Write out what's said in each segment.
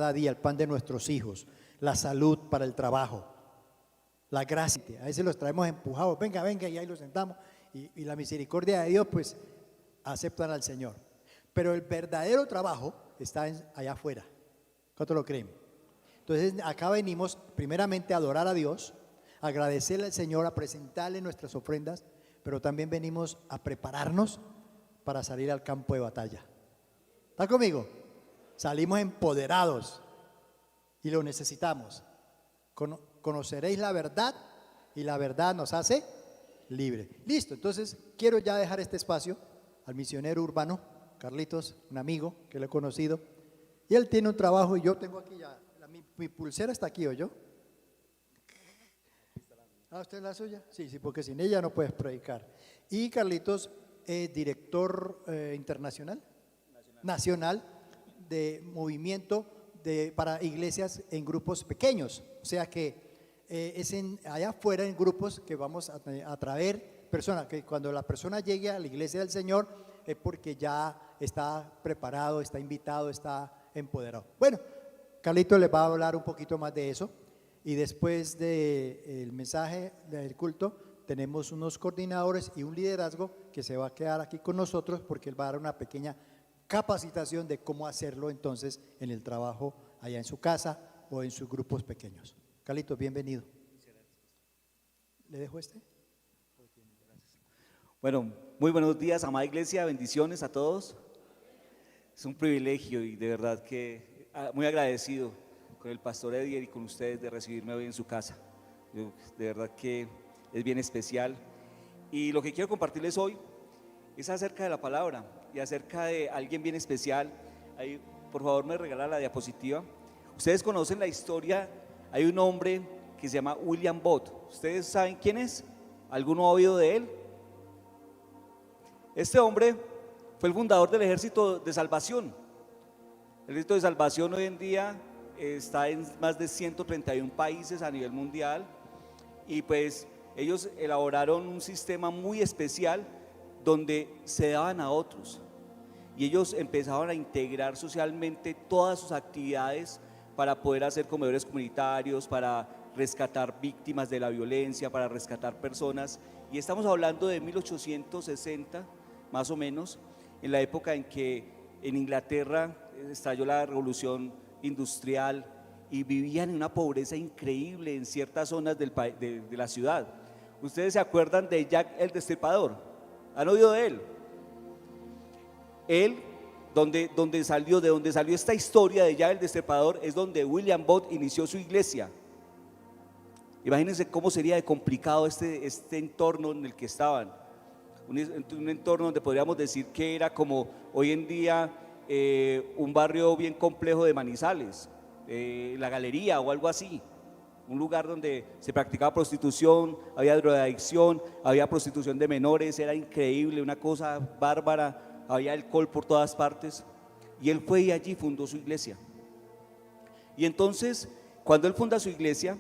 cada día, el pan de nuestros hijos, la salud para el trabajo, la gracia. A veces los traemos empujados, venga, venga, y ahí los sentamos, y la misericordia de Dios, pues aceptan al Señor. Pero el verdadero trabajo está allá afuera. ¿Cuánto lo creen? Entonces acá venimos primeramente a adorar a Dios, a agradecerle al Señor, a presentarle nuestras ofrendas, pero también venimos a prepararnos para salir al campo de batalla. ¿Está conmigo? Salimos empoderados y lo necesitamos. Conoceréis la verdad y la verdad nos hace libre. Listo, entonces quiero ya dejar este espacio al misionero urbano, Carlitos, un amigo que lo he conocido, y él tiene un trabajo y yo tengo aquí ya, mi pulsera está aquí, ¿o yo? ¿Ah, usted es la suya? Sí, sí, porque sin ella no puedes predicar. Y Carlitos es director internacional, nacional de movimiento para iglesias en grupos pequeños, o sea que allá afuera en grupos que vamos a traer personas, que cuando la persona llegue a la iglesia del Señor es porque ya está preparado, está invitado, está empoderado. Bueno, Carlito les va a hablar un poquito más de eso y después del mensaje del culto tenemos unos coordinadores y un liderazgo que se va a quedar aquí con nosotros porque él va a dar una pequeña capacitación de cómo hacerlo entonces en el trabajo allá en su casa o en sus grupos pequeños. Carlitos, bienvenido. ¿Le dejo este? Bueno, muy buenos días, amada iglesia, bendiciones a todos. Es un privilegio y de verdad que muy agradecido con el pastor Edier y con ustedes de recibirme hoy en su casa. De verdad que es bien especial. Y lo que quiero compartirles hoy es acerca de la palabra y acerca de alguien bien especial. Ahí, por favor, me regala la diapositiva. Ustedes conocen la historia, hay un hombre que se llama William Booth. ¿Ustedes saben quién es? ¿Alguno ha oído de él? Este hombre fue el fundador del Ejército de Salvación. El Ejército de Salvación hoy en día está en más de 131 países a nivel mundial y pues ellos elaboraron un sistema muy especial donde se daban a otros y ellos empezaban a integrar socialmente todas sus actividades para poder hacer comedores comunitarios, para rescatar víctimas de la violencia, para rescatar personas. Y estamos hablando de 1860 más o menos, en la época en que en Inglaterra estalló la revolución industrial y vivían en una pobreza increíble en ciertas zonas de la ciudad. ¿Ustedes se acuerdan de Jack el Destripador? ¿Han oído de él? Él, de donde salió esta historia de Jack el Destripador, es donde William Booth inició su iglesia. Imagínense cómo sería de complicado este entorno en el que estaban. Un entorno donde podríamos decir que era como hoy en día un barrio bien complejo de Manizales, la Galería o algo así, un lugar donde se practicaba prostitución, había drogadicción, había prostitución de menores, era increíble, una cosa bárbara, había alcohol por todas partes, y él fue y allí fundó su iglesia. Y entonces, cuando él funda su iglesia,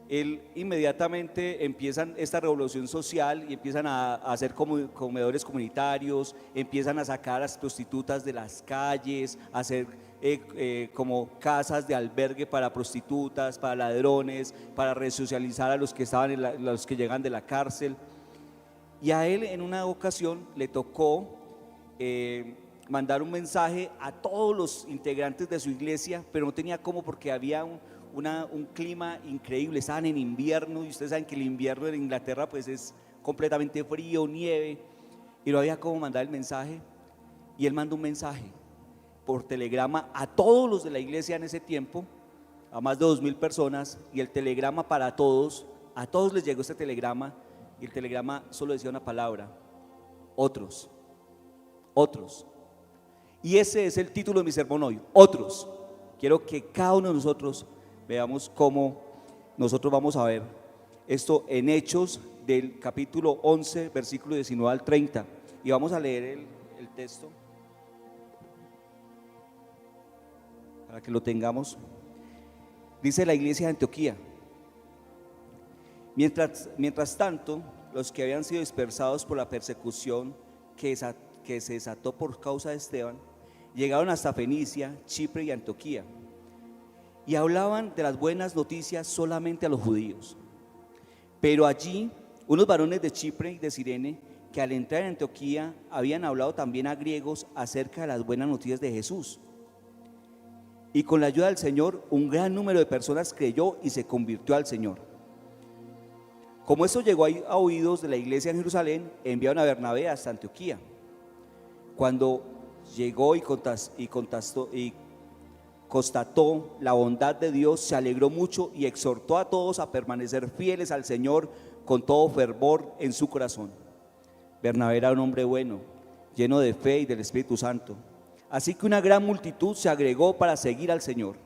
él inmediatamente empiezan esta revolución social y empiezan a hacer comedores comunitarios, empiezan a sacar a las prostitutas de las calles, a hacer como casas de albergue para prostitutas, para ladrones, para resocializar a los que los que llegan de la cárcel. Y a él en una ocasión le tocó mandar un mensaje a todos los integrantes de su iglesia, pero no tenía cómo porque había un clima increíble, estaban en invierno y ustedes saben que el invierno en Inglaterra pues es completamente frío, nieve, y no había cómo mandar el mensaje, y él mandó un mensaje por telegrama a todos los de la iglesia en ese tiempo, a más de 2000 personas, y el telegrama para todos, a todos les llegó este telegrama, y el telegrama solo decía una palabra: otros, otros. Y ese es el título de mi sermón hoy, otros. Quiero que cada uno de nosotros veamos cómo nosotros vamos a ver esto en Hechos del capítulo 11, versículo 19 al 30. Y vamos a leer el texto para que lo tengamos. Dice la iglesia de Antioquía: mientras tanto, los que habían sido dispersados por la persecución que se desató por causa de Esteban, llegaron hasta Fenicia, Chipre y Antioquía. y hablaban de las buenas noticias solamente a los judíos. Pero allí unos varones de Chipre y de Cirene, que al entrar en Antioquía habían hablado también a griegos acerca de las buenas noticias de Jesús. Y con la ayuda del Señor, un gran número de personas creyó y se convirtió al Señor. Como esto llegó a oídos de la iglesia en Jerusalén, enviaron a Bernabé hasta Antioquía. Cuando llegó y constató la bondad de Dios, se alegró mucho y exhortó a todos a permanecer fieles al Señor con todo fervor en su corazón. Bernabé era un hombre bueno, lleno de fe y del Espíritu Santo. Así que una gran multitud se agregó para seguir al Señor.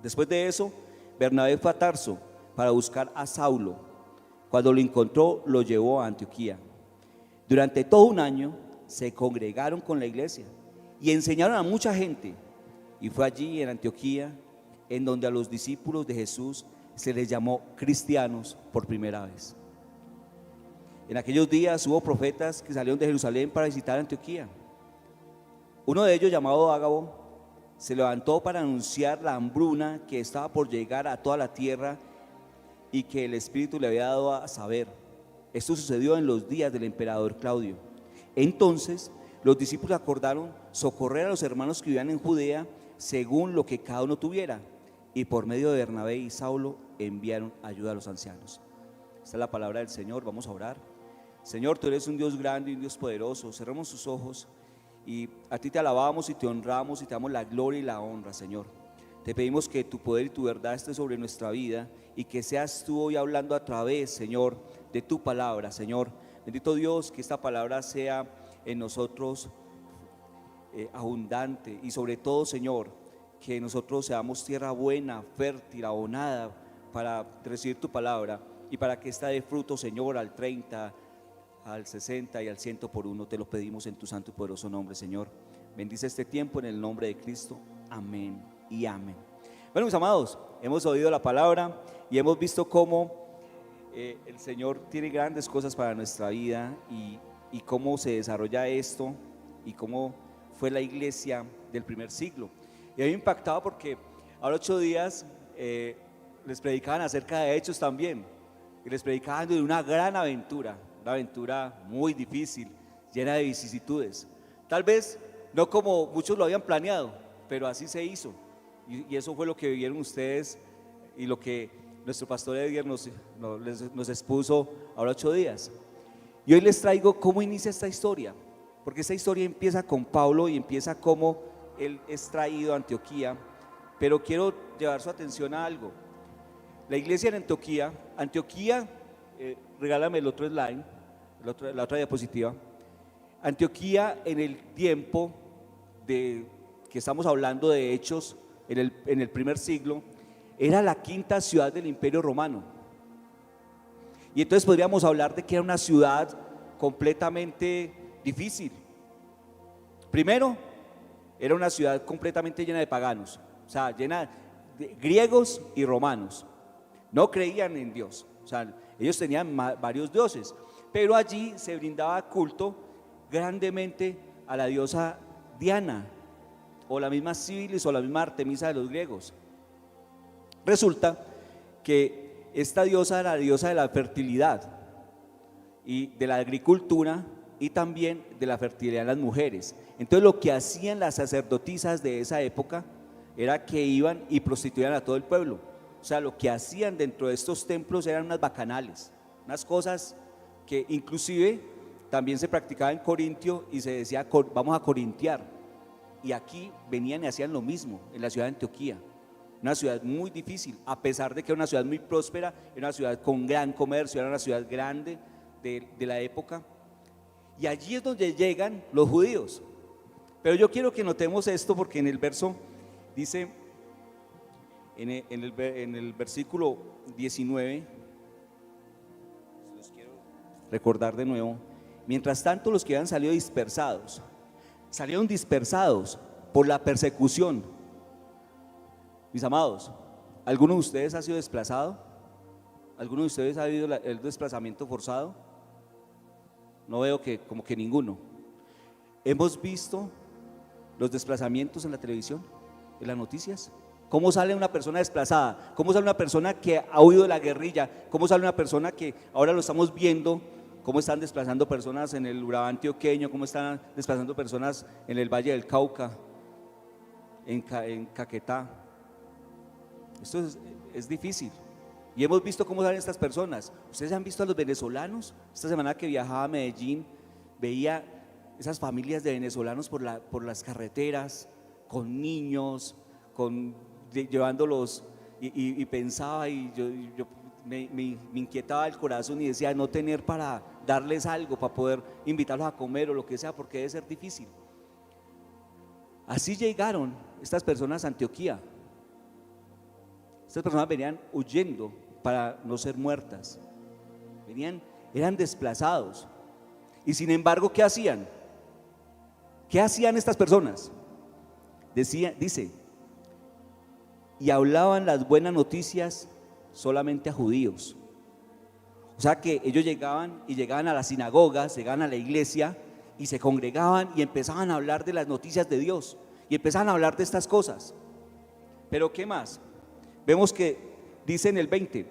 Después de eso, Bernabé fue a Tarso para buscar a Saulo. Cuando lo encontró, lo llevó a Antioquía. Durante todo un año se congregaron con la iglesia y enseñaron a mucha gente. Y fue allí en Antioquía en donde a los discípulos de Jesús se les llamó cristianos por primera vez. En aquellos días hubo profetas que salieron de Jerusalén para visitar Antioquía. Uno de ellos, llamado Ágabo, se levantó para anunciar la hambruna que estaba por llegar a toda la tierra y que el Espíritu le había dado a saber. Esto sucedió en los días del emperador Claudio. Entonces los discípulos acordaron socorrer a los hermanos que vivían en Judea según lo que cada uno tuviera, y por medio de Bernabé y Saulo enviaron ayuda a los ancianos. Esta es la palabra del Señor. Vamos a orar. Señor, tú eres un Dios grande y un Dios poderoso. Cerramos sus ojos y a ti te alabamos y te honramos y te damos la gloria y la honra, Señor. Te pedimos que tu poder y tu verdad esté sobre nuestra vida y que seas tú hoy hablando a través, Señor, de tu palabra, Señor. Bendito Dios, que esta palabra sea en nosotros abundante y sobre todo, Señor, que nosotros seamos tierra buena, fértil, abonada para recibir tu palabra y para que esta dé fruto, Señor, al 30, al 60 y al 100 por uno. Te lo pedimos en tu santo y poderoso nombre, Señor. Bendice este tiempo en el nombre de Cristo. Amén y amén. Bueno, mis amados, hemos oído la palabra y hemos visto cómo el Señor tiene grandes cosas para nuestra vida y cómo se desarrolla esto y cómo fue la iglesia del primer siglo. Y a mí me impactaba porque ahora 8 días les predicaban acerca de Hechos también, y les predicaban de una gran aventura, una aventura muy difícil, llena de vicisitudes. Tal vez no como muchos lo habían planeado, pero así se hizo. Y eso fue lo que vivieron ustedes y lo que nuestro pastor Edgar nos expuso ahora 8 días. Y hoy les traigo cómo inicia esta historia, porque esta historia empieza con Pablo y empieza como él es traído a Antioquía, pero quiero llevar su atención a algo. La iglesia en Antioquía, regálame el otro slide, la otra diapositiva. Antioquía en el tiempo de que estamos hablando de Hechos, en el primer siglo, era la quinta ciudad del Imperio Romano. Y entonces podríamos hablar de que era una ciudad completamente difícil. Primero, era una ciudad completamente llena de paganos, o sea, llena de griegos y romanos. No creían en Dios, o sea, ellos tenían varios dioses, pero allí se brindaba culto grandemente a la diosa Diana, o la misma Cibilis, o la misma Artemisa de los griegos. Resulta que esta diosa era la diosa de la fertilidad y de la agricultura y también de la fertilidad en las mujeres. Entonces lo que hacían las sacerdotisas de esa época era que iban y prostituían a todo el pueblo. O sea, lo que hacían dentro de estos templos eran unas bacanales, unas cosas que inclusive también se practicaba en Corintio y se decía vamos a corintiar. Y aquí venían y hacían lo mismo en la ciudad de Antioquía. Una ciudad muy difícil, a pesar de que era una ciudad muy próspera, era una ciudad con gran comercio, era una ciudad grande de la época. Y allí es donde llegan los judíos. Pero yo quiero que notemos esto porque en el verso dice, en el versículo 19, los quiero recordar de nuevo. Mientras tanto, los que habían salido dispersados, salieron dispersados por la persecución. Mis amados, ¿alguno de ustedes ha sido desplazado? ¿Alguno de ustedes ha habido el desplazamiento forzado? No veo que como que ninguno. ¿Hemos visto los desplazamientos en la televisión, en las noticias? ¿Cómo sale una persona desplazada? ¿Cómo sale una persona que ha huido de la guerrilla? ¿Cómo sale una persona que ahora lo estamos viendo? ¿Cómo están desplazando personas en el Urabá antioqueño? ¿Cómo están desplazando personas en el Valle del Cauca? En Caquetá. Esto es difícil. Y hemos visto cómo salen estas personas. ¿Ustedes han visto a los venezolanos? Esta semana que viajaba a Medellín, veía esas familias de venezolanos por las carreteras, con niños, llevándolos, y pensaba, y yo me inquietaba el corazón y decía, no tener para darles algo, para poder invitarlos a comer o lo que sea, porque debe ser difícil. Así llegaron estas personas a Antioquía. Estas personas venían huyendo para no ser muertas. Eran desplazados. Y sin embargo, ¿qué hacían? ¿Qué hacían estas personas? Dice, y hablaban las buenas noticias solamente a judíos. O sea que ellos llegaban a las sinagogas, llegaban a la iglesia y se congregaban y empezaban a hablar de las noticias de Dios y empezaban a hablar de estas cosas. Pero ¿qué más? Vemos que dice en el 20,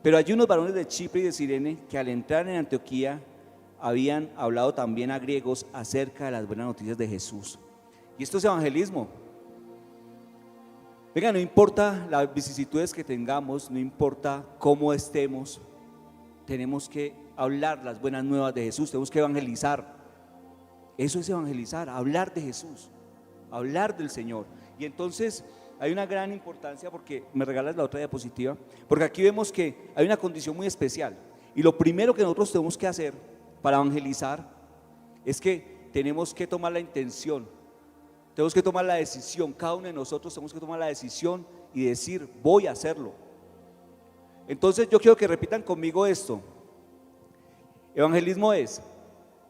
pero hay unos varones de Chipre y de Cirene que al entrar en Antioquía habían hablado también a griegos acerca de las buenas noticias de Jesús. Y esto es evangelismo. Venga, no importa las vicisitudes que tengamos, no importa cómo estemos, tenemos que hablar las buenas nuevas de Jesús, tenemos que evangelizar. Eso es evangelizar, hablar de Jesús, hablar del Señor. Y entonces hay una gran importancia, porque me regalas la otra diapositiva, porque aquí vemos que hay una condición muy especial. Y lo primero que nosotros tenemos que hacer para evangelizar es que tenemos que tomar la intención, tenemos que tomar la decisión. Cada uno de nosotros tenemos que tomar la decisión y decir, voy a hacerlo. Entonces yo quiero que repitan conmigo esto. Evangelismo es,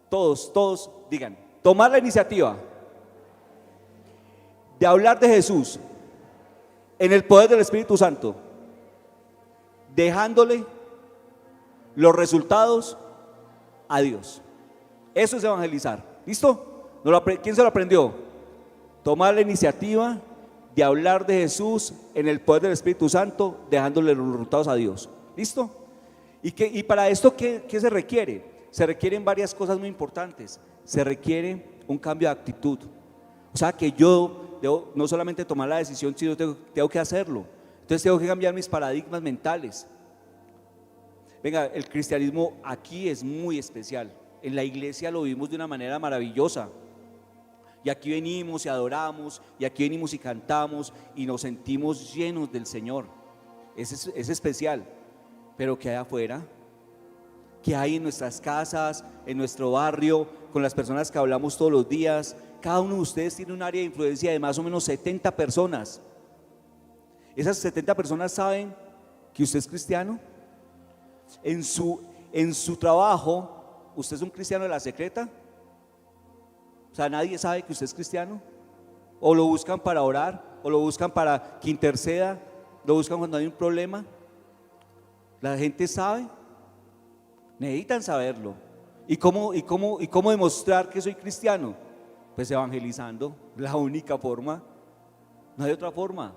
todos digan, tomar la iniciativa de hablar de Jesús en el poder del Espíritu Santo, dejándole los resultados a Dios. Eso es evangelizar. ¿Listo? ¿Quién se lo aprendió? Tomar la iniciativa de hablar de Jesús en el poder del Espíritu Santo, dejándole los resultados a Dios. ¿Listo? Y para esto, ¿qué se requiere? Se requieren varias cosas muy importantes. Se requiere un cambio de actitud. O sea, que yo debo no solamente tomar la decisión, sino tengo que hacerlo. Entonces tengo que cambiar mis paradigmas mentales. Venga, el cristianismo aquí es muy especial. En la iglesia lo vivimos de una manera maravillosa. Y aquí venimos y adoramos, y aquí venimos y cantamos, y nos sentimos llenos del Señor. Es especial. Pero ¿qué hay afuera? ¿Qué hay en nuestras casas, en nuestro barrio, con las personas que hablamos todos los días? Cada uno de ustedes tiene un área de influencia de más o menos 70 personas. ¿Esas 70 personas saben que usted es cristiano? En su trabajo, ¿usted es un cristiano de la secreta? O sea, nadie sabe que usted es cristiano. O lo buscan para orar, o lo buscan para que interceda, lo buscan cuando hay un problema. La gente sabe, necesitan saberlo. ¿Y cómo demostrar que soy cristiano? Pues evangelizando, la única forma, no hay otra forma.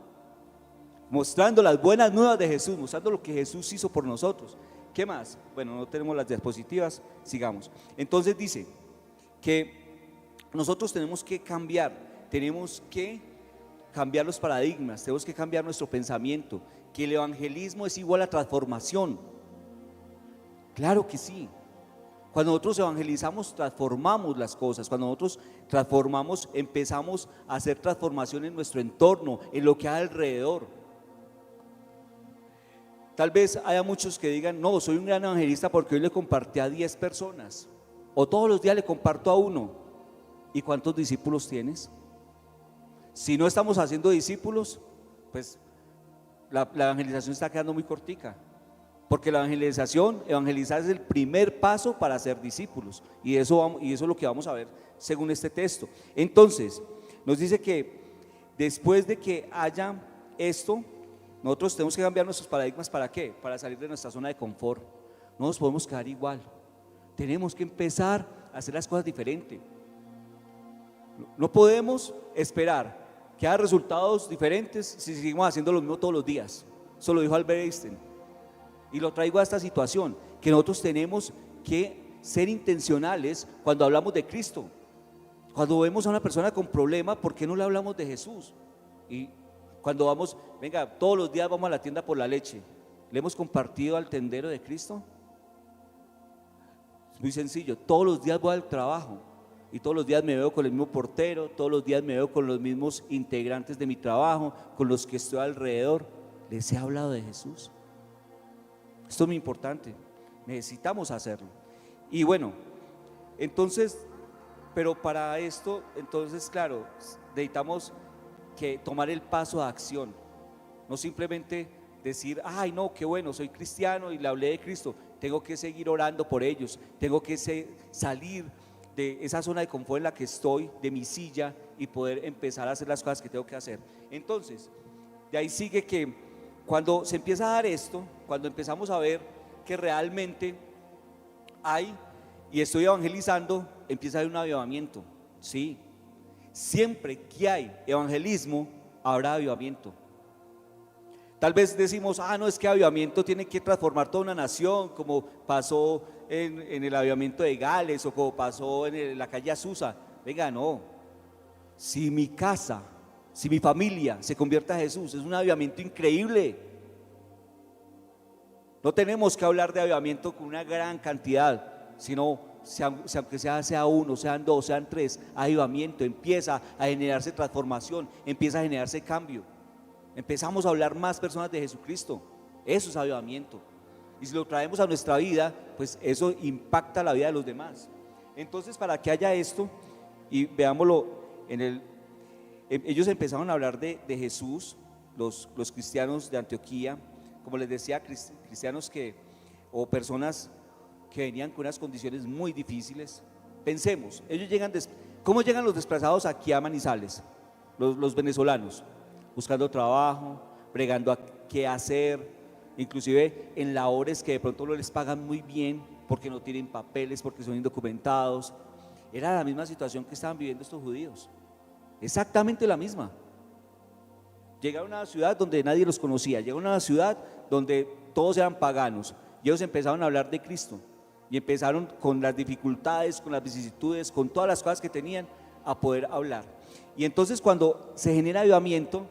Mostrando las buenas nuevas de Jesús, mostrando lo que Jesús hizo por nosotros. ¿Qué más? Bueno, no tenemos las diapositivas, sigamos. Entonces dice que nosotros tenemos que cambiar los paradigmas, tenemos que cambiar nuestro pensamiento, que el evangelismo es igual a transformación. Claro que sí. Cuando nosotros evangelizamos, transformamos las cosas. Cuando nosotros transformamos, empezamos a hacer transformación en nuestro entorno, en lo que hay alrededor. Tal vez haya muchos que digan, no, soy un gran evangelista porque hoy le compartí a 10 personas, o todos los días le comparto a uno. ¿Y cuántos discípulos tienes? Si no estamos haciendo discípulos, pues la evangelización está quedando muy cortica. Porque evangelizar es el primer paso para ser discípulos. Y eso es lo que vamos a ver según este texto. Entonces, nos dice que después de que haya esto, nosotros tenemos que cambiar nuestros paradigmas. ¿Para qué? Para salir de nuestra zona de confort. No nos podemos quedar igual. Tenemos que empezar a hacer las cosas diferentes. No podemos esperar que haya resultados diferentes si seguimos haciendo lo mismo todos los días. Eso lo dijo Albert Einstein. Y lo traigo a esta situación, que nosotros tenemos que ser intencionales cuando hablamos de Cristo. Cuando vemos a una persona con problema, ¿por qué no le hablamos de Jesús? Y cuando vamos, venga, todos los días vamos a la tienda por la leche, ¿le hemos compartido al tendero de Cristo? Es muy sencillo, todos los días voy al trabajo y todos los días me veo con el mismo portero, todos los días me veo con los mismos integrantes de mi trabajo, con los que estoy alrededor. ¿Les he hablado de Jesús? Esto es muy importante, necesitamos hacerlo. Y bueno, entonces, pero para esto, entonces claro, necesitamos que tomar el paso de acción, no simplemente decir, ay no, qué bueno, soy cristiano y le hablé de Cristo. Tengo que seguir orando por ellos, tengo que salir de esa zona de confort en la que estoy, de mi silla, y poder empezar a hacer las cosas que tengo que hacer. Entonces, de ahí sigue que cuando se empieza a dar esto, cuando empezamos a ver que realmente hay, y estoy evangelizando, empieza a haber un avivamiento. Sí, siempre que hay evangelismo, habrá avivamiento. Tal vez decimos, no, es que avivamiento tiene que transformar toda una nación, como pasó en el avivamiento de Gales o como pasó en la calle Azusa. Venga, no, si mi casa, si mi familia se convierte a Jesús, es un avivamiento increíble. No tenemos que hablar de avivamiento con una gran cantidad, sino aunque sea uno, sean dos, sean tres, avivamiento, empieza a generarse transformación, empieza a generarse cambio. Empezamos a hablar más personas de Jesucristo. Eso es avivamiento. Y si lo traemos a nuestra vida, pues eso impacta la vida de los demás. Entonces, para que haya esto, y veámoslo ellos empezaron a hablar de Jesús, los cristianos de Antioquía, como les decía, cristianos o personas que venían con unas condiciones muy difíciles. Pensemos, ¿cómo llegan los desplazados aquí a Manizales? Los venezolanos, buscando trabajo, bregando a qué hacer, inclusive en labores que de pronto no les pagan muy bien porque no tienen papeles, porque son indocumentados. Era la misma situación que estaban viviendo estos judíos, exactamente la misma. Llegaron a una ciudad donde nadie los conocía, llegaron a una ciudad donde todos eran paganos, y ellos empezaron a hablar de Cristo, y empezaron con las dificultades, con las vicisitudes, con todas las cosas que tenían, a poder hablar. Y entonces cuando se genera avivamiento,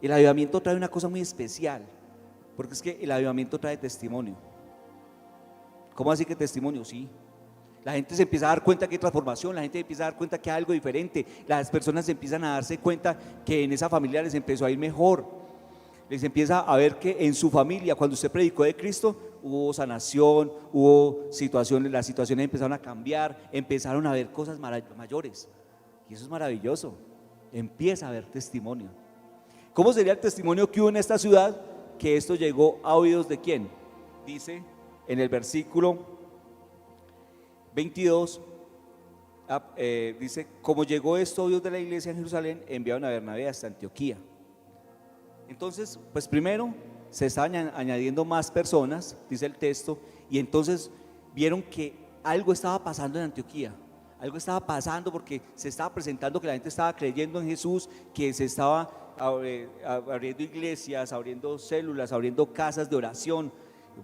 el avivamiento trae una cosa muy especial, porque es que el avivamiento trae testimonio. ¿Cómo así que testimonio? Sí. La gente se empieza a dar cuenta que hay transformación, la gente empieza a dar cuenta que hay algo diferente, las personas empiezan a darse cuenta que en esa familia les empezó a ir mejor, les empieza a ver que en su familia, cuando usted predicó de Cristo, hubo sanación, hubo situaciones, las situaciones empezaron a cambiar, empezaron a ver cosas mayores, y eso es maravilloso. Empieza a haber testimonio. ¿Cómo sería el testimonio que hubo en esta ciudad? Que esto llegó a oídos de ¿quién? Dice en el versículo 22, dice, como llegó esto a oídos de la iglesia en Jerusalén, enviaron a Bernabé hasta Antioquía. Entonces, pues primero se estaban añadiendo más personas, dice el texto, y entonces vieron que algo estaba pasando en Antioquía. Algo estaba pasando porque se estaba presentando que la gente estaba creyendo en Jesús, que se estaba abriendo iglesias, abriendo células, abriendo casas de oración.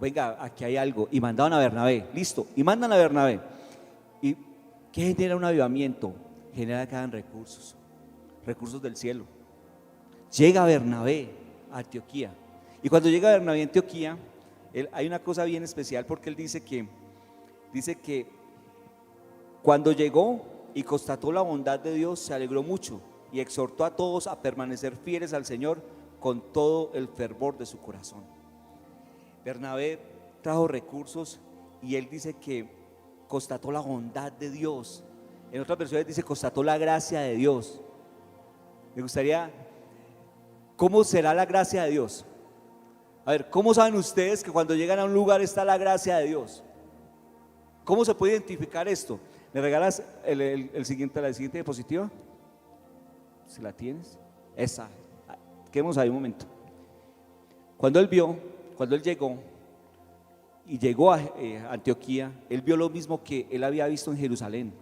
Venga, aquí hay algo. Y mandaban a Bernabé, listo, y mandan a Bernabé. ¿Y qué genera un avivamiento? Genera que hagan recursos del cielo. Llega Bernabé a Antioquía, y cuando llega Bernabé a Antioquía, hay una cosa bien especial, porque él dice que cuando llegó y constató la bondad de Dios, se alegró mucho y exhortó a todos a permanecer fieles al Señor con todo el fervor de su corazón. Bernabé trajo recursos, y él dice que constató la bondad de Dios. En otras versiones dice constató la gracia de Dios. Me gustaría, ¿cómo será la gracia de Dios? A ver, ¿cómo saben ustedes que cuando llegan a un lugar está la gracia de Dios? ¿Cómo se puede identificar esto? ¿Me regalas la siguiente diapositiva? Si la tienes, esa. Quedemos ahí un momento. Cuando él llegó a Antioquía, él vio lo mismo que él había visto en Jerusalén.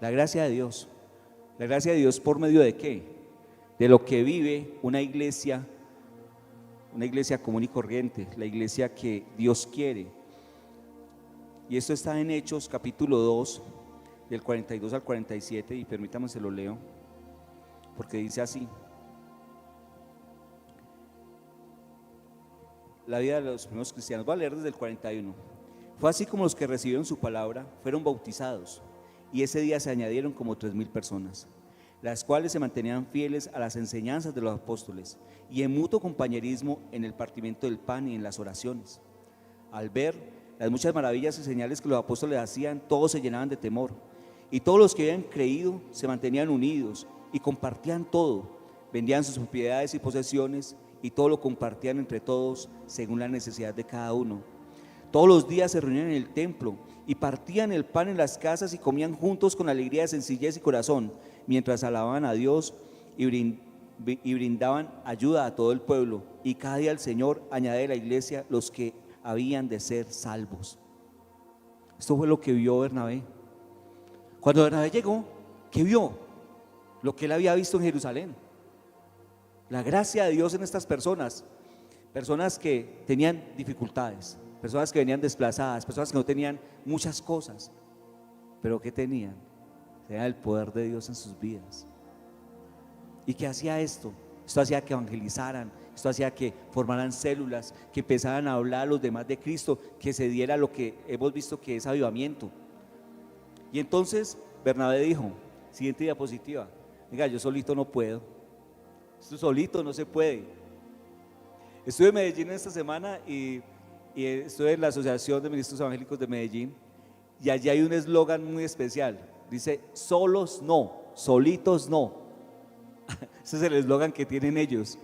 La gracia de Dios. La gracia de Dios por medio de qué? De lo que vive una iglesia común y corriente, la iglesia que Dios quiere. Y esto está en Hechos capítulo 2, del 42 al 47, y permítame se lo leo, porque dice así: la vida de los primeros cristianos. Voy a leer desde el 41. Fue así como los que recibieron su palabra fueron bautizados, y ese día se añadieron como 3,000 personas, las cuales se mantenían fieles a las enseñanzas de los apóstoles y en mutuo compañerismo en el partimiento del pan y en las oraciones. Al ver las muchas maravillas y señales que los apóstoles hacían, todos se llenaban de temor, y todos los que habían creído se mantenían unidos y compartían todo, vendían sus propiedades y posesiones y todo lo compartían entre todos según la necesidad de cada uno. Todos los días se reunían en el templo y partían el pan en las casas y comían juntos con alegría de sencillez y corazón, mientras alababan a Dios y brindaban ayuda a todo el pueblo. Y cada día el Señor añadía a la iglesia los que habían de ser salvos. Esto fue lo que vio Bernabé. Cuando Bernabé llegó, ¿qué vio? Lo que él había visto en Jerusalén. La gracia de Dios en estas personas que tenían dificultades, personas que venían desplazadas, personas que no tenían muchas cosas, pero ¿qué tenían? Tenían el poder de Dios en sus vidas. ¿Y qué hacía esto? Esto hacía que evangelizaran, esto hacía que formaran células, que empezaran a hablar a los demás de Cristo, que se diera lo que hemos visto que es avivamiento. Y entonces Bernabé dijo, siguiente diapositiva: venga, yo solito no puedo, esto solito no se puede. Estuve en Medellín esta semana y estuve en la Asociación de Ministros Evangélicos de Medellín, y allí hay un eslogan muy especial, dice: solos no, solitos no. Ese es el eslogan que tienen ellos,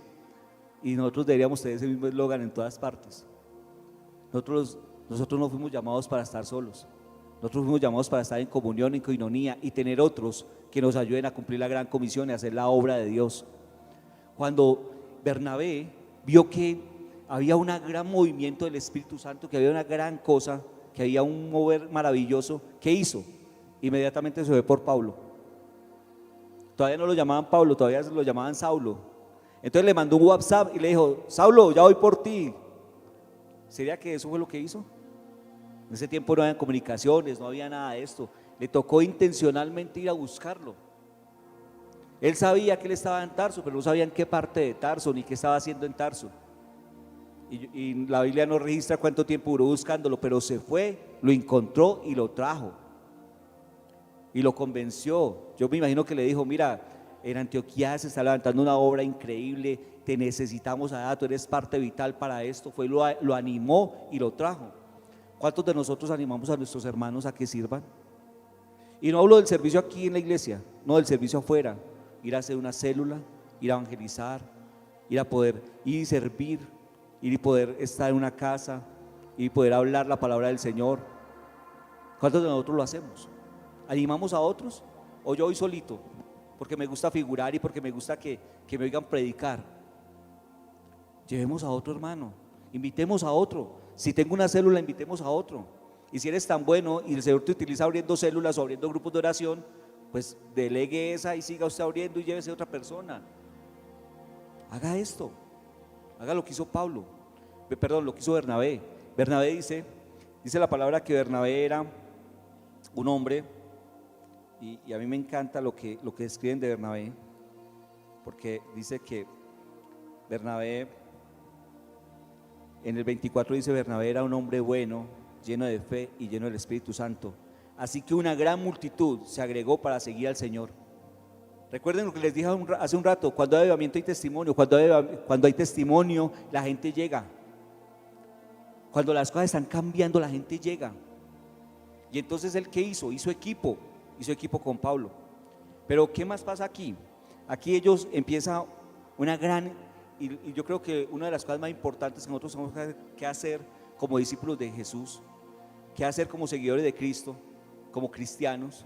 y nosotros deberíamos tener ese mismo eslogan en todas partes. Nosotros no fuimos llamados para estar solos, nosotros fuimos llamados para estar en comunión, en coinonía, y tener otros que nos ayuden a cumplir la gran comisión y hacer la obra de Dios. Cuando Bernabé vio que había un gran movimiento del Espíritu Santo, que había una gran cosa, que había un mover maravilloso, ¿qué hizo? Inmediatamente se fue por Pablo. Todavía no lo llamaban Pablo, todavía lo llamaban Saulo. Entonces le mandó un WhatsApp y le dijo: Saulo, ya voy por ti. ¿Sería que eso fue lo que hizo? En ese tiempo no había comunicaciones, no había nada de esto. Le tocó intencionalmente ir a buscarlo. Él sabía que él estaba en Tarso, pero no sabía en qué parte de Tarso ni qué estaba haciendo en Tarso. Y la Biblia no registra cuánto tiempo duró buscándolo, pero se fue, lo encontró y lo trajo. Y lo convenció. Yo me imagino que le dijo: mira, en Antioquía se está levantando una obra increíble, te necesitamos allá, tú eres parte vital para esto. Fue, lo animó y lo trajo. ¿Cuántos de nosotros animamos a nuestros hermanos a que sirvan? Y no hablo del servicio aquí en la iglesia, no, del servicio afuera. Ir a hacer una célula, ir a evangelizar, ir a poder ir y servir, ir y poder estar en una casa y poder hablar la palabra del Señor. ¿Cuántos de nosotros lo hacemos? ¿Animamos a otros? ¿O yo voy solito? Porque me gusta figurar y porque me gusta que me oigan predicar. Llevemos a otro hermano, invitemos a otro. Si tengo una célula, invitemos a otro. Y si eres tan bueno y el Señor te utiliza abriendo células o abriendo grupos de oración, pues delegue esa y siga usted abriendo y llévese a otra persona. Haga esto, haga lo que hizo Pablo, lo que hizo Bernabé. Bernabé dice la palabra que Bernabé era un hombre, y a mí me encanta lo que escriben de Bernabé, porque dice que Bernabé, en el 24 dice: Bernabé era un hombre bueno, lleno de fe y lleno del Espíritu Santo. Así que una gran multitud se agregó para seguir al Señor. Recuerden lo que les dije hace un rato: cuando hay avivamiento hay testimonio, cuando hay testimonio la gente llega. Cuando las cosas están cambiando la gente llega. Y entonces ¿él qué hizo? Hizo equipo con Pablo. Pero ¿qué más pasa aquí? Aquí ellos empiezan una gran, y yo creo que una de las cosas más importantes que nosotros tenemos que hacer como discípulos de Jesús, que hacer como seguidores de Cristo, como cristianos,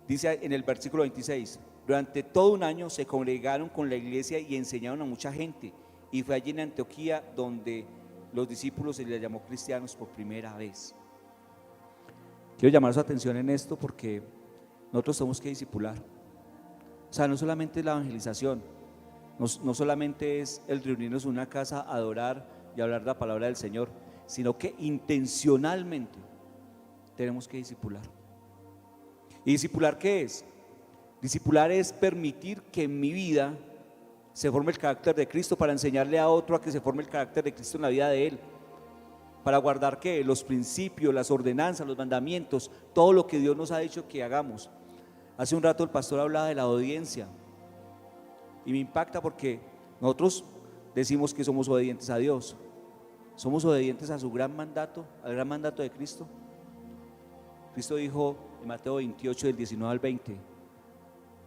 dice en el versículo 26: durante todo un año se congregaron con la iglesia y enseñaron a mucha gente, y fue allí en Antioquía donde los discípulos se les llamó cristianos por primera vez. Quiero llamar su atención en esto porque nosotros tenemos que discipular. O sea, no solamente es la evangelización, no solamente es el reunirnos en una casa, adorar y hablar la palabra del Señor, sino que intencionalmente tenemos que discipular. ¿Y discipular qué es? Discipular es permitir que en mi vida se forme el carácter de Cristo, para enseñarle a otro a que se forme el carácter de Cristo en la vida de él, para guardar ¿qué? Los principios, las ordenanzas, los mandamientos, todo lo que Dios nos ha dicho que hagamos. Hace un rato el pastor hablaba de la obediencia y me impacta porque nosotros decimos que somos obedientes a Dios. ¿Somos obedientes a su gran mandato, al gran mandato de Cristo? Cristo dijo en Mateo 28, del 19 al 20: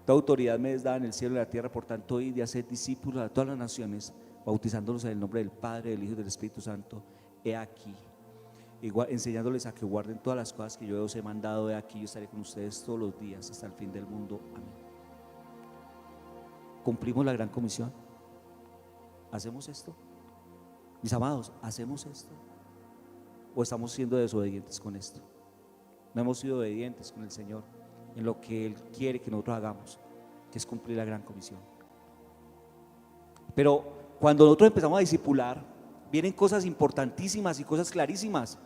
toda autoridad me es dada en el cielo y en la tierra, por tanto id y haced discípulos a todas las naciones, bautizándolos en el nombre del Padre, del Hijo y del Espíritu Santo. He aquí, enseñándoles a que guarden todas las cosas que yo os he mandado. He aquí, yo estaré con ustedes todos los días hasta el fin del mundo. Amén. ¿Cumplimos la gran comisión? ¿Hacemos esto? Mis amados, ¿hacemos esto? ¿O estamos siendo desobedientes con esto? No hemos sido obedientes con el Señor en lo que Él quiere que nosotros hagamos, que es cumplir la gran comisión. Pero cuando nosotros empezamos a discipular, vienen cosas importantísimas y cosas clarísimas,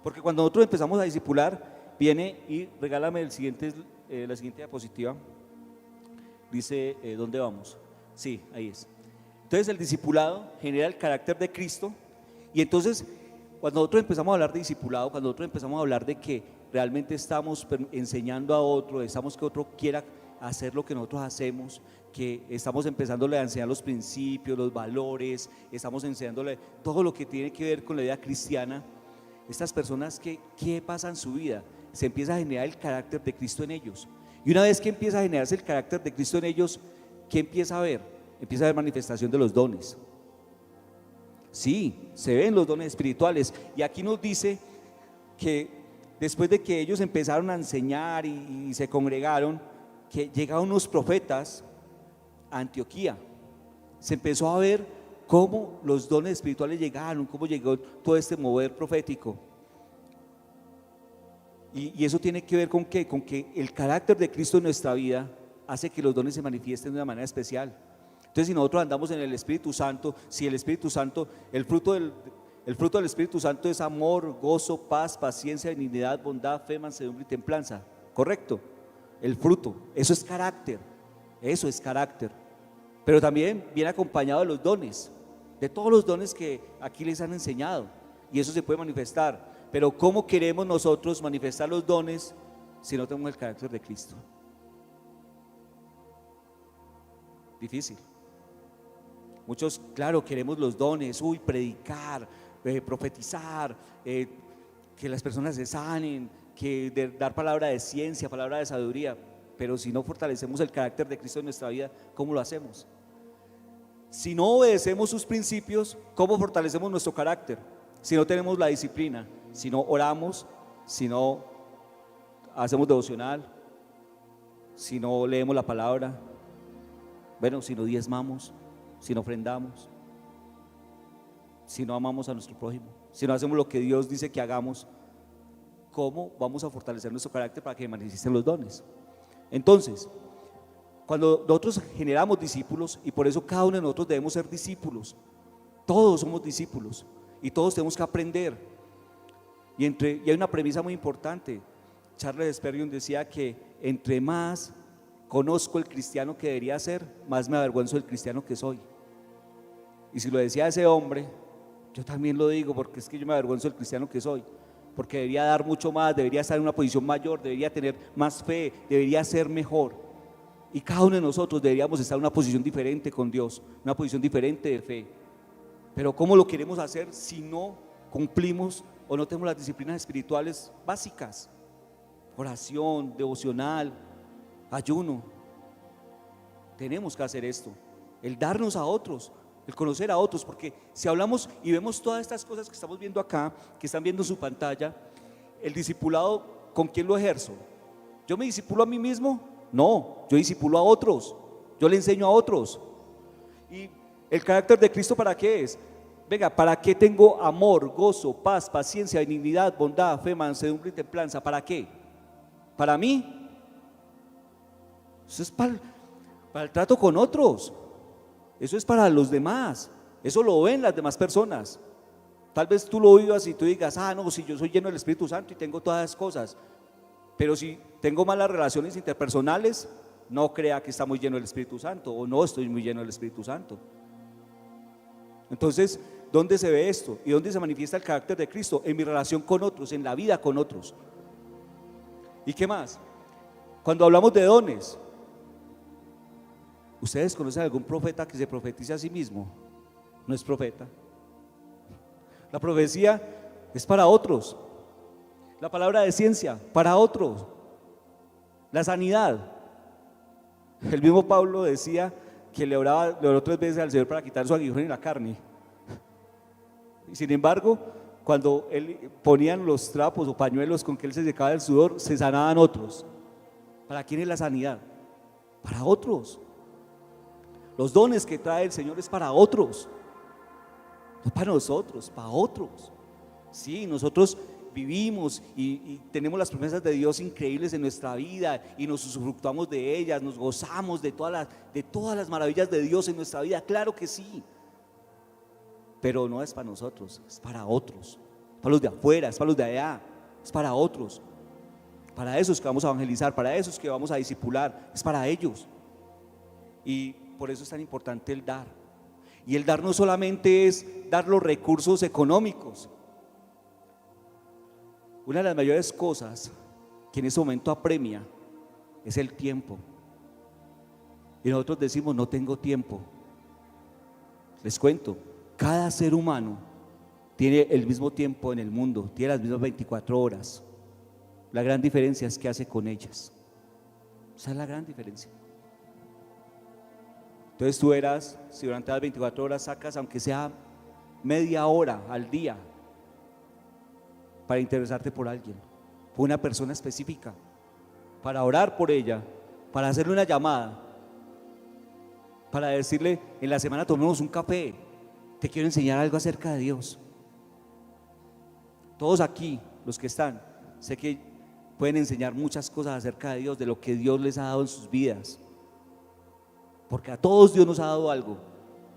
porque cuando nosotros empezamos a discipular, viene, y regálame la siguiente diapositiva, dice, ¿dónde vamos? Sí, ahí es. Entonces el discipulado genera el carácter de Cristo, y entonces cuando nosotros empezamos a hablar de discipulado, cuando nosotros empezamos a hablar de que realmente estamos enseñando a otro, estamos que otro quiera hacer lo que nosotros hacemos, que estamos empezándole a enseñar los principios, los valores, estamos enseñándole todo lo que tiene que ver con la vida cristiana. Estas personas, ¿qué pasa en su vida? Se empieza a generar el carácter de Cristo en ellos, y una vez que empieza a generarse el carácter de Cristo en ellos, ¿qué empieza a haber? Empieza a haber manifestación de los dones. Sí, se ven los dones espirituales, y aquí nos dice que después de que ellos empezaron a enseñar y se congregaron, que llegaron unos profetas a Antioquía. Se empezó a ver cómo los dones espirituales llegaron, cómo llegó todo este mover profético. Y eso tiene que ver con ¿qué? Con que el carácter de Cristo en nuestra vida hace que los dones se manifiesten de una manera especial. Entonces, si nosotros andamos en el Espíritu Santo, si el Espíritu Santo, el fruto del Espíritu Santo es amor, gozo, paz, paciencia, benignidad, bondad, fe, mansedumbre y templanza, ¿correcto? El fruto, eso es carácter, pero también viene acompañado de los dones, de todos los dones que aquí les han enseñado, y eso se puede manifestar. Pero ¿cómo queremos nosotros manifestar los dones si no tenemos el carácter de Cristo? Difícil. Muchos, claro, queremos los dones, predicar, profetizar, que las personas se sanen, dar palabra de ciencia, palabra de sabiduría, pero si no fortalecemos el carácter de Cristo en nuestra vida, ¿cómo lo hacemos? Si no obedecemos sus principios, ¿cómo fortalecemos nuestro carácter? Si no tenemos la disciplina, si no oramos, si no hacemos devocional, si no leemos la palabra, bueno, si no diezmamos, si no ofrendamos, si no amamos a nuestro prójimo, si no hacemos lo que Dios dice que hagamos, ¿cómo vamos a fortalecer nuestro carácter para que manifiesten los dones? Entonces, cuando nosotros generamos discípulos, y por eso cada uno de nosotros debemos ser discípulos, todos somos discípulos y todos tenemos que aprender. Y hay una premisa muy importante. Charles Spurgeon decía que entre más conozco el cristiano que debería ser, más me avergüenzo del cristiano que soy. Y si lo decía ese hombre, yo también lo digo, porque es que yo me avergüenzo del cristiano que soy, porque debería dar mucho más, debería estar en una posición mayor, debería tener más fe, debería ser mejor. Y cada uno de nosotros deberíamos estar en una posición diferente con Dios, una posición diferente de fe. Pero ¿cómo lo queremos hacer si no cumplimos o no tenemos las disciplinas espirituales básicas? Oración, devocional, ayuno. Tenemos que hacer esto, el darnos a otros, el conocer a otros, porque si hablamos y vemos todas estas cosas que estamos viendo acá, que están viendo en su pantalla, el discipulado, ¿con quién lo ejerzo? ¿Yo me discipulo a mí mismo? No, yo discipulo a otros, yo le enseño a otros. ¿Y el carácter de Cristo para qué es? Venga, ¿para qué tengo amor, gozo, paz, paciencia, benignidad, bondad, fe, mansedumbre y templanza? ¿Para qué? ¿Para mí? Eso es para el trato con otros. Eso es para los demás. Eso lo ven las demás personas. Tal vez tú lo vivas y tú digas, no, si yo soy lleno del Espíritu Santo y tengo todas esas cosas, pero si tengo malas relaciones interpersonales, no crea que está muy lleno del Espíritu Santo o no estoy muy lleno del Espíritu Santo. Entonces, ¿dónde se ve esto? ¿Y dónde se manifiesta el carácter de Cristo? En mi relación con otros, en la vida con otros. ¿Y qué más? Cuando hablamos de dones, ¿ustedes conocen algún profeta que se profetice a sí mismo? No es profeta. La profecía es para otros. La palabra de ciencia, para otros. La sanidad. El mismo Pablo decía que le oró 3 veces al Señor para quitar su aguijón en la carne. Y sin embargo, cuando él ponían los trapos o pañuelos con que él se secaba el sudor, se sanaban otros. ¿Para quién es la sanidad? Para otros. Los dones que trae el Señor es para otros. No para nosotros, para otros. Sí, nosotros vivimos y tenemos las promesas de Dios increíbles en nuestra vida y nos usufructuamos de ellas, nos gozamos de todas las maravillas de Dios en nuestra vida, claro que sí. Pero no es para nosotros, es para otros, para los de afuera, es para los de allá, es para otros. Para esos que vamos a evangelizar, para esos que vamos a discipular, es para ellos. Y por eso es tan importante el dar. Y el dar no solamente es dar los recursos económicos. Una de las mayores cosas que en ese momento apremia es el tiempo. Y nosotros decimos, no tengo tiempo. Les cuento, cada ser humano tiene el mismo tiempo en el mundo, tiene las mismas 24 horas. La gran diferencia es qué hace con ellas. Esa es la gran diferencia. Entonces tú verás, si durante las 24 horas sacas, aunque sea media hora al día, para interesarte por alguien, por una persona específica, para orar por ella, para hacerle una llamada, para decirle, en la semana tomemos un café, te quiero enseñar algo acerca de Dios. Todos aquí, los que están, sé que pueden enseñar muchas cosas acerca de Dios, de lo que Dios les ha dado en sus vidas. Porque a todos Dios nos ha dado algo.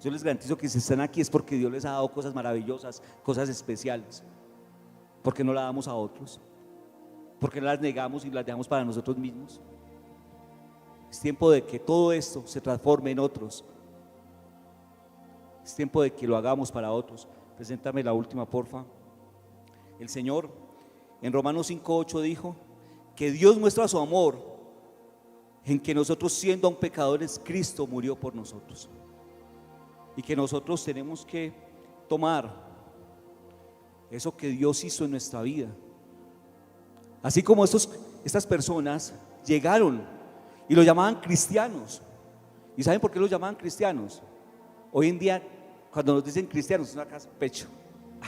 Yo les garantizo que si están aquí es porque Dios les ha dado cosas maravillosas, cosas especiales. ¿Por qué no las damos a otros? ¿Por qué las negamos y las dejamos para nosotros mismos? Es tiempo de que todo esto se transforme en otros. Es tiempo de que lo hagamos para otros. Preséntame la última, porfa. El Señor en Romanos 5:8 dijo que Dios muestra su amor en que nosotros, siendo aún pecadores, Cristo murió por nosotros. Y que nosotros tenemos que tomar eso que Dios hizo en nuestra vida. Así como estas personas llegaron y lo llamaban cristianos. ¿Y saben por qué lo llamaban cristianos? Hoy en día, cuando nos dicen cristianos, uno saca pecho.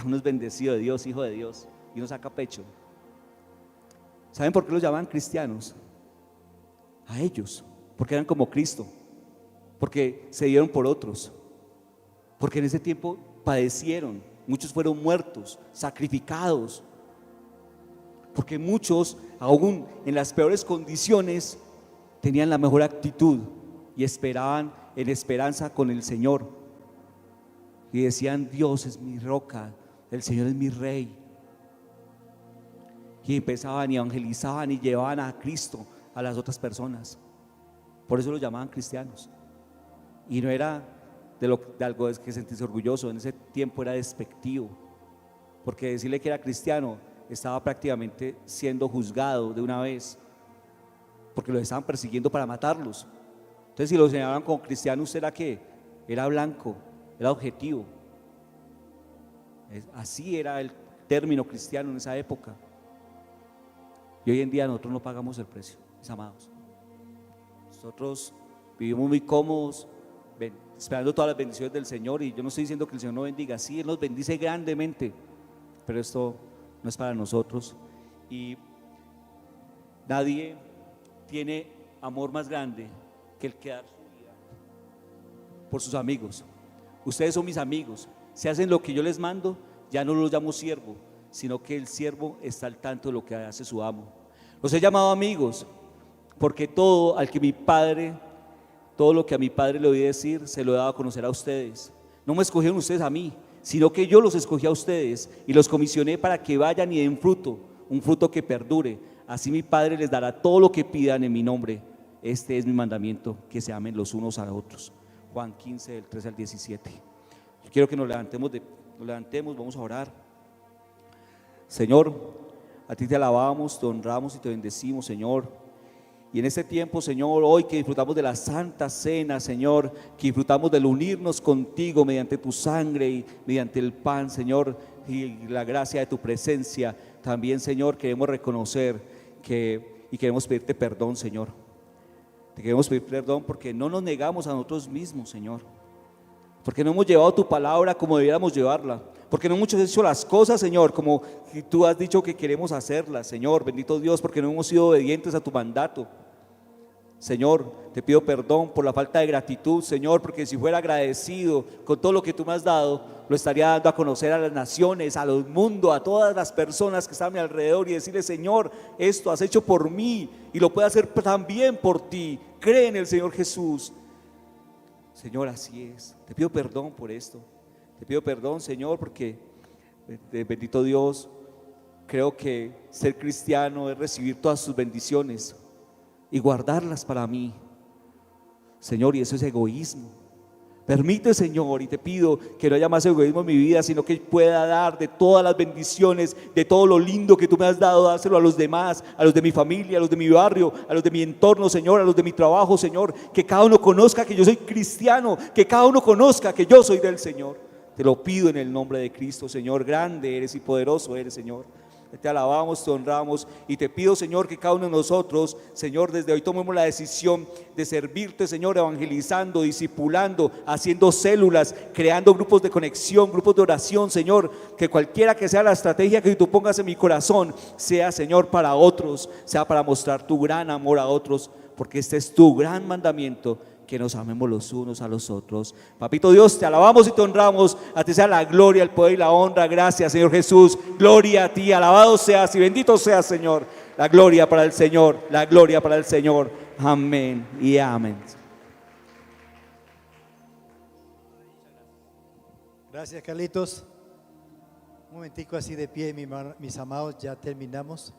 Uno es bendecido de Dios, hijo de Dios, y uno saca pecho. ¿Saben por qué los llamaban cristianos? A ellos, porque eran como Cristo, porque se dieron por otros, porque en ese tiempo padecieron, muchos fueron muertos, sacrificados, porque muchos, aún en las peores condiciones, tenían la mejor actitud y esperaban en esperanza con el Señor y decían: Dios es mi roca, el Señor es mi rey. Y empezaban y evangelizaban y llevaban a Cristo a las otras personas. Por eso lo llamaban cristianos. Y no era de algo de que sentirse orgulloso. En ese tiempo era despectivo, porque decirle que era cristiano estaba prácticamente siendo juzgado de una vez, porque los estaban persiguiendo para matarlos. Entonces, si lo señalaban como cristiano, ¿usted era qué? Era blanco, era objetivo. Así era el término cristiano en esa época. Y hoy en día nosotros no pagamos el precio, mis amados. Nosotros vivimos muy cómodos, esperando todas las bendiciones del Señor. Y yo no estoy diciendo que el Señor no bendiga, sí, Él nos bendice grandemente, pero esto no es para nosotros. Y nadie tiene amor más grande que el que dar su vida por sus amigos. Ustedes son mis amigos. Si hacen lo que yo les mando, ya no los llamo siervo, sino que el siervo está al tanto de lo que hace su amo. Los he llamado amigos. porque todo lo que a mi Padre le oí decir, se lo he dado a conocer a ustedes. No me escogieron ustedes a mí, sino que yo los escogí a ustedes y los comisioné para que vayan y den fruto, un fruto que perdure. Así mi Padre les dará todo lo que pidan en mi nombre. Este es mi mandamiento, que se amen los unos a los otros. Juan 15, del 13 al 17. Yo quiero que nos levantemos, vamos a orar. Señor, a ti te alabamos, te honramos y te bendecimos, Señor. Y en este tiempo, Señor, hoy que disfrutamos de la Santa Cena, Señor, que disfrutamos del unirnos contigo mediante tu sangre y mediante el pan, Señor, y la gracia de tu presencia, también, Señor, queremos reconocer y queremos pedirte perdón, Señor. Te queremos pedir perdón porque no nos negamos a nosotros mismos, Señor. Porque no hemos llevado tu palabra como debiéramos llevarla. Porque no hemos hecho las cosas, Señor, como tú has dicho que queremos hacerlas, Señor. Bendito Dios, porque no hemos sido obedientes a tu mandato. Señor, te pido perdón por la falta de gratitud, Señor, porque si fuera agradecido con todo lo que tú me has dado, lo estaría dando a conocer a las naciones, a los mundos, a todas las personas que están a mi alrededor y decirle: Señor, esto has hecho por mí y lo puedo hacer también por ti. Cree en el Señor Jesús. Señor, así es. Te pido perdón por esto. Te pido perdón, Señor, porque, bendito Dios, creo que ser cristiano es recibir todas sus bendiciones y guardarlas para mí, Señor, y eso es egoísmo. Permite, Señor, y te pido que no haya más egoísmo en mi vida, sino que pueda dar de todas las bendiciones, de todo lo lindo que tú me has dado, dárselo a los demás, a los de mi familia, a los de mi barrio, a los de mi entorno, Señor, a los de mi trabajo, Señor. Que cada uno conozca que yo soy cristiano, que cada uno conozca que yo soy del Señor. Te lo pido en el nombre de Cristo, Señor. Grande eres y poderoso eres, Señor. Te alabamos, te honramos y te pido, Señor, que cada uno de nosotros, Señor, desde hoy tomemos la decisión de servirte, Señor, evangelizando, discipulando, haciendo células, creando grupos de conexión, grupos de oración, Señor. Que cualquiera que sea la estrategia que tú pongas en mi corazón, sea, Señor, para otros, sea para mostrar tu gran amor a otros, porque este es tu gran mandamiento, que nos amemos los unos a los otros. Papito Dios, te alabamos y te honramos. A ti sea la gloria, el poder y la honra. Gracias, Señor Jesús. Gloria a ti, alabado seas y bendito seas, Señor. La gloria para el Señor, la gloria para el Señor. Amén y amén. Gracias, Carlitos. Un momentico así de pie, mis amados, ya terminamos.